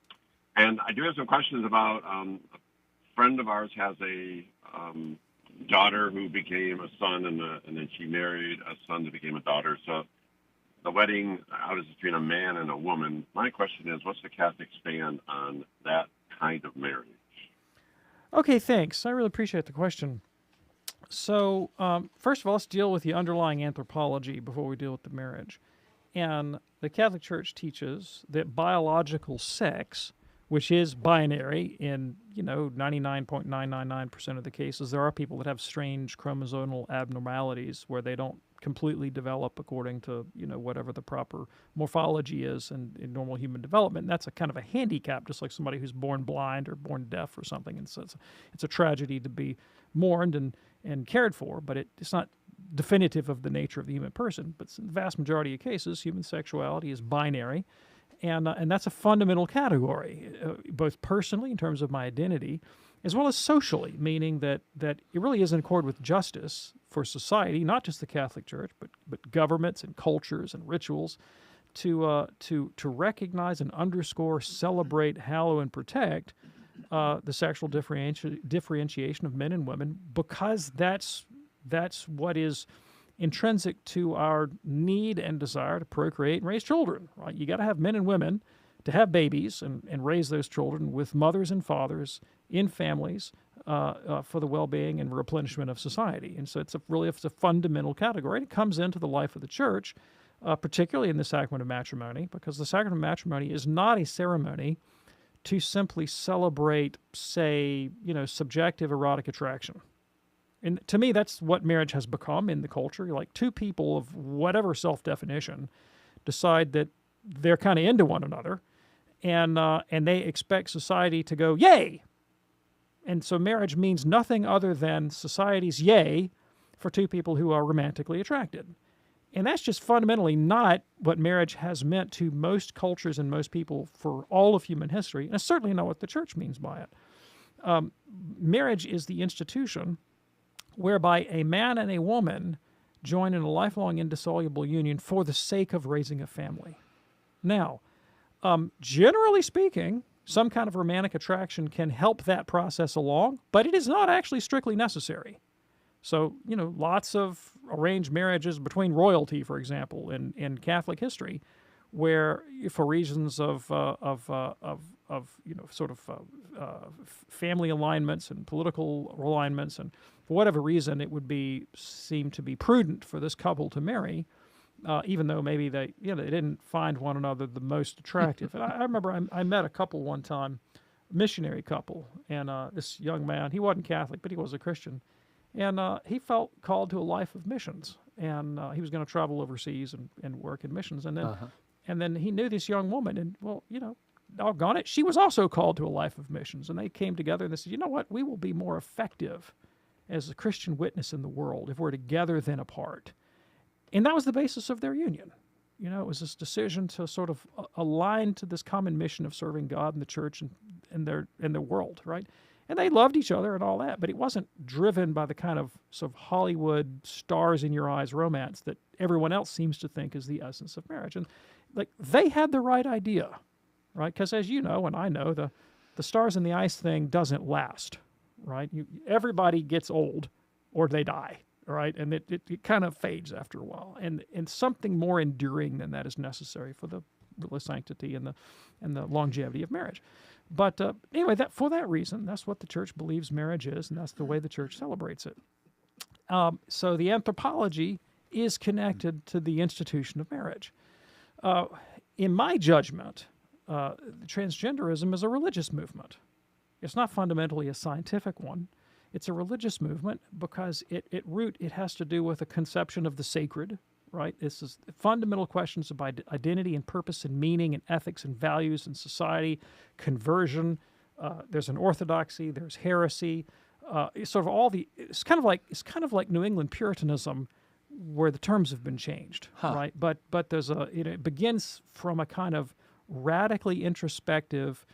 I do have some questions about a friend of ours has a daughter who became a son, and then she married a son that became a daughter. So the wedding, how does it between a man and a woman? My question is, what's the Catholic stand on that kind of marriage? Okay, thanks. I really appreciate the question. So, first of all, let's deal with the underlying anthropology before we deal with the marriage. And the Catholic Church teaches that biological sex, which is binary in, 99.999% of the cases, there are people that have strange chromosomal abnormalities where they don't completely develop according to, whatever the proper morphology is in normal human development. And that's a kind of a handicap, just like somebody who's born blind or born deaf or something. And so it's a tragedy to be mourned and cared for, but it's not definitive of the nature of the human person. But in the vast majority of cases, human sexuality is binary, and that's a fundamental category, both personally in terms of my identity, as well as socially, meaning that it really is in accord with justice for society, not just the Catholic Church, but governments and cultures and rituals, to recognize and underscore, celebrate, hallow, and protect the sexual differentiation of men and women, because that's what is intrinsic to our need and desire to procreate and raise children. Right? You got to have men and women to have babies and raise those children with mothers and fathers in families for the well-being and replenishment of society. And so it's a fundamental category. And it comes into the life of the Church, particularly in the sacrament of matrimony, because the sacrament of matrimony is not a ceremony to simply celebrate, say, subjective erotic attraction. And to me, that's what marriage has become in the culture. Like two people of whatever self-definition decide that they're kind of into one another, and they expect society to go, yay! And so marriage means nothing other than society's yay for two people who are romantically attracted. And that's just fundamentally not what marriage has meant to most cultures and most people for all of human history, and it's certainly not what the Church means by it. Marriage is the institution whereby a man and a woman join in a lifelong indissoluble union for the sake of raising a family. Now, generally speaking, some kind of romantic attraction can help that process along, but it is not actually strictly necessary. So, lots of arranged marriages between royalty, for example, in Catholic history, where for reasons of family alignments and political alignments, and for whatever reason, it would seem to be prudent for this couple to marry, even though maybe they didn't find one another the most attractive. And I remember I met a couple one time, a missionary couple, and this young man, he wasn't Catholic, but he was a Christian, and he felt called to a life of missions, and he was going to travel overseas and work in missions, and then. And then he knew this young woman, and, doggone it, she was also called to a life of missions. And they came together and they said, you know what, we will be more effective as a Christian witness in the world if we're together than apart. And that was the basis of their union. It was this decision to sort of align to this common mission of serving God and the church and their world, right? And they loved each other and all that, but it wasn't driven by the kind of sort of Hollywood stars in your eyes romance that everyone else seems to think is the essence of marriage. And they had the right idea, right? Because as you know, and I know, the stars in the ice thing doesn't last, right? Everybody gets old or they die, right? And it kind of fades after a while. And something more enduring than that is necessary for the sanctity and the longevity of marriage. But anyway, for that reason, that's what the church believes marriage is, and that's the way the church celebrates it. So the anthropology is connected to the institution of marriage. In my judgment, transgenderism is a religious movement. It's not fundamentally a scientific one. It's a religious movement because at root it has to do with a conception of the sacred, right? This is fundamental questions about identity and purpose and meaning and ethics and values and society, conversion. There's an orthodoxy. There's heresy. It's sort of it's kind of like New England Puritanism, where the terms have been changed, right? But there's it begins from a kind of radically introspective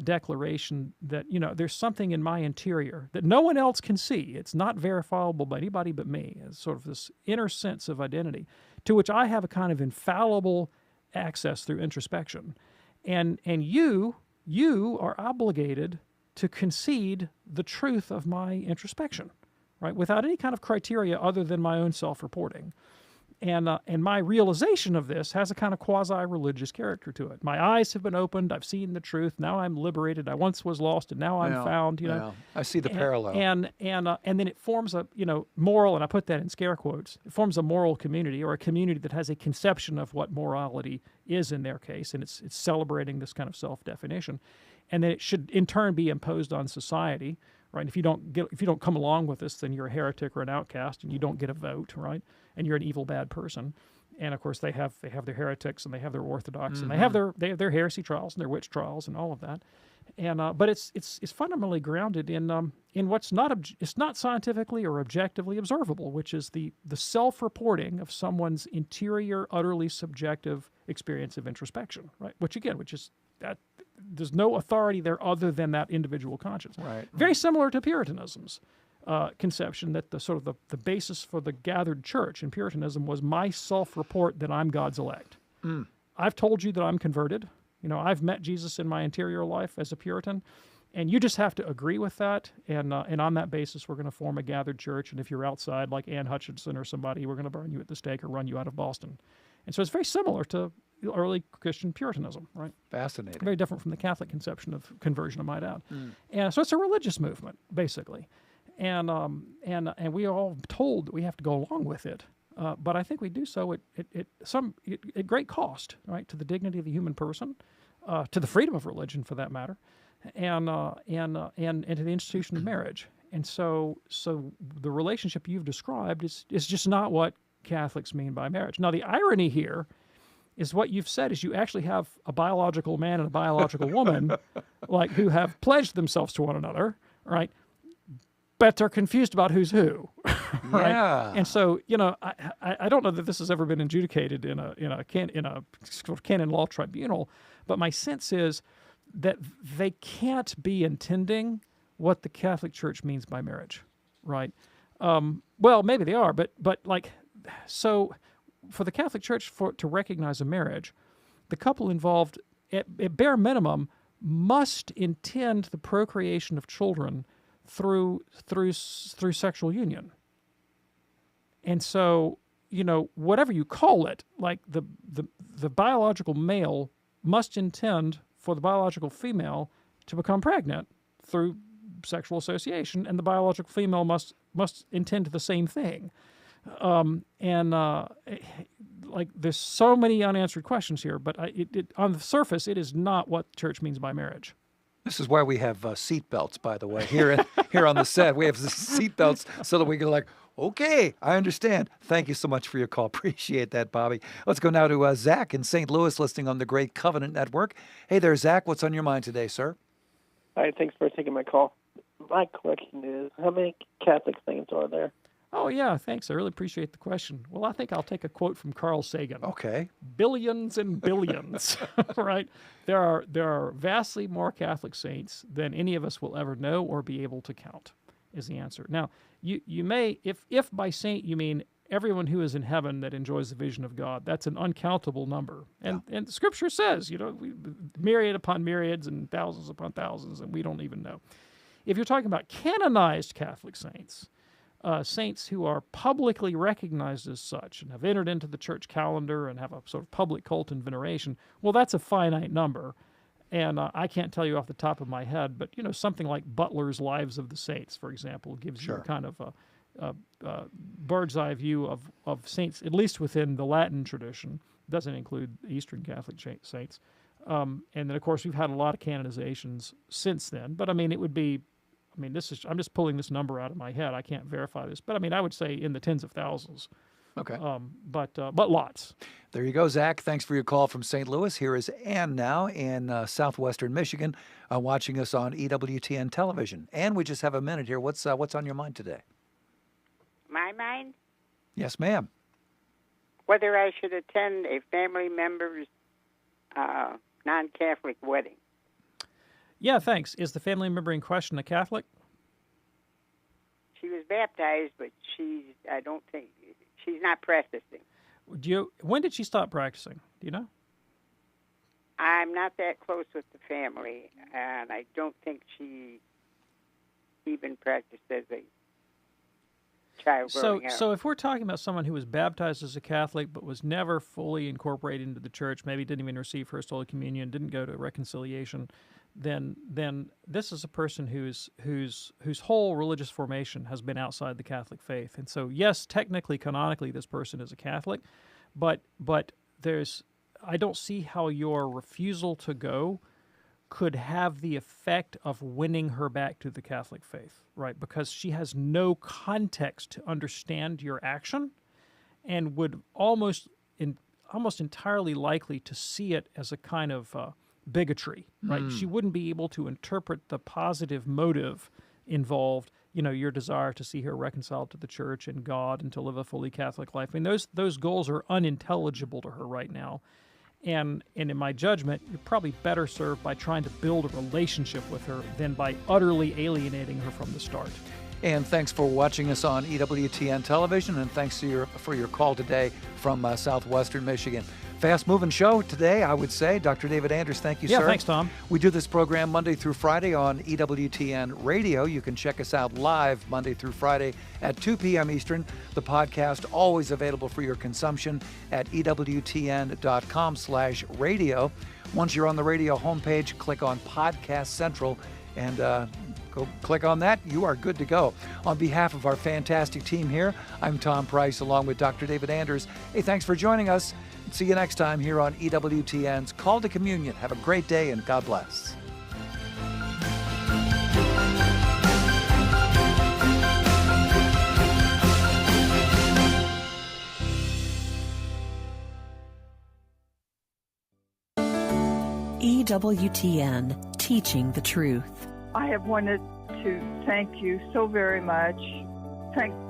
declaration that there's something in my interior that no one else can see. It's not verifiable by anybody but me. It's sort of this inner sense of identity to which I have a kind of infallible access through introspection, and you are obligated to concede the truth of my introspection, right? Without any kind of criteria other than my own self-reporting. And my realization of this has a kind of quasi-religious character to it. My eyes have been opened. I've seen the truth. Now I'm liberated. I once was lost, and now I'm found. I see the parallel. And then it forms a moral, and I put that in scare quotes. It forms a moral community, or a community that has a conception of what morality is in their case, and it's celebrating this kind of self-definition, and then it should in turn be imposed on society. Right? If you don't come along with this, then you're a heretic or an outcast, and you don't get a vote, right? And you're an evil, bad person. And of course, they have their heretics, and they have their orthodox, and they have their heresy trials and their witch trials and all of that. And but it's fundamentally grounded in what's it's not scientifically or objectively observable, which is the self-reporting of someone's interior, utterly subjective experience of introspection, right? Which is that. There's no authority there other than that individual conscience. Right. Very similar to Puritanism's conception that the basis for the gathered church in Puritanism was my self-report that I'm God's elect. I've told you that I'm converted. I've met Jesus in my interior life as a Puritan, and you just have to agree with that. And on that basis, we're going to form a gathered church. And if you're outside, like Ann Hutchinson or somebody, we're going to burn you at the stake or run you out of Boston. And so it's very similar to early Christian Puritanism, right? Fascinating. Very different from the Catholic conception of conversion, I might add. And so it's a religious movement, basically. And we are all told that we have to go along with it. But I think we do so at great cost, right, to the dignity of the human person, to the freedom of religion, for that matter, and to the institution of marriage. And so the relationship you've described is just not what Catholics mean by marriage. Now, the irony here is what you've said is you actually have a biological man and a biological woman, like, who have pledged themselves to one another, right? But they're confused about who's who, right? Yeah. And so, I don't know that this has ever been adjudicated in a sort of canon law tribunal, but my sense is that they can't be intending what the Catholic Church means by marriage, right? Well, maybe they are, but so for the Catholic Church to recognize a marriage, the couple involved, at bare minimum, must intend the procreation of children through sexual union. And so, whatever you call it, like the biological male must intend for the biological female to become pregnant through sexual association, and the biological female must intend the same thing. There's so many unanswered questions here, but on the surface, it is not what the church means by marriage. This is why we have seat belts, by the way, here on the set. We have seat belts so that we can okay, I understand. Thank you so much for your call. Appreciate that, Bobby. Let's go now to Zach in St. Louis, listening on the Great Covenant Network. Hey there, Zach. What's on your mind today, sir? Hi, thanks for taking my call. My question is, how many Catholic saints are there? Oh, yeah, thanks. I really appreciate the question. Well, I think I'll take a quote from Carl Sagan. Okay. Billions and billions, right? There are vastly more Catholic saints than any of us will ever know or be able to count, is the answer. Now, you may, if by saint you mean everyone who is in heaven that enjoys the vision of God, that's an uncountable number. And Scripture says, myriad upon myriads and thousands upon thousands, and we don't even know. If you're talking about canonized Catholic saints, saints who are publicly recognized as such and have entered into the church calendar and have a sort of public cult and veneration, well, that's a finite number. And I can't tell you off the top of my head, but, something like Butler's Lives of the Saints, for example, gives you kind of a bird's eye view of saints, at least within the Latin tradition. Doesn't include Eastern Catholic saints. And then, of course, we've had a lot of canonizations since then. But, it would be, I'm just pulling this number out of my head. I can't verify this. But, I would say in the tens of thousands. Okay. But lots. There you go, Zach. Thanks for your call from St. Louis. Here is Ann now in southwestern Michigan, watching us on EWTN television. Ann, we just have a minute here. What's on your mind today? My mind? Yes, ma'am. Whether I should attend a family member's non-Catholic wedding. Yeah, thanks. Is the family member in question a Catholic? She was baptized, but I don't think she's not practicing. When did she stop practicing? Do you know? I'm not that close with the family, and I don't think she even practiced as a child growing up. So if we're talking about someone who was baptized as a Catholic but was never fully incorporated into the church, maybe didn't even receive First Holy Communion, didn't go to reconciliation, then this is a person whose whole religious formation has been outside the Catholic faith. And so, yes, technically, canonically, this person is a Catholic, but I don't see how your refusal to go could have the effect of winning her back to the Catholic faith, right? Because she has no context to understand your action and would almost entirely likely to see it as a kind of bigotry, right? She wouldn't be able to interpret the positive motive involved, your desire to see her reconciled to the church and God and to live a fully Catholic life. Those goals are unintelligible to her right now. And in my judgment, you're probably better served by trying to build a relationship with her than by utterly alienating her from the start. And thanks for watching us on EWTN television, and thanks for your call today from southwestern Michigan. Fast-moving show today, I would say. Dr. David Anders, thank you, sir. Yeah, thanks, Tom. We do this program Monday through Friday on EWTN Radio. You can check us out live Monday through Friday at 2 p.m. Eastern. The podcast always available for your consumption at EWTN.com/radio. Once you're on the radio homepage, click on Podcast Central and go click on that. You are good to go. On behalf of our fantastic team here, I'm Tom Price along with Dr. David Anders. Hey, thanks for joining us. See you next time here on EWTN's Call to Communion. Have a great day and God bless. EWTN, teaching the truth. I have wanted to thank you so very much. Thank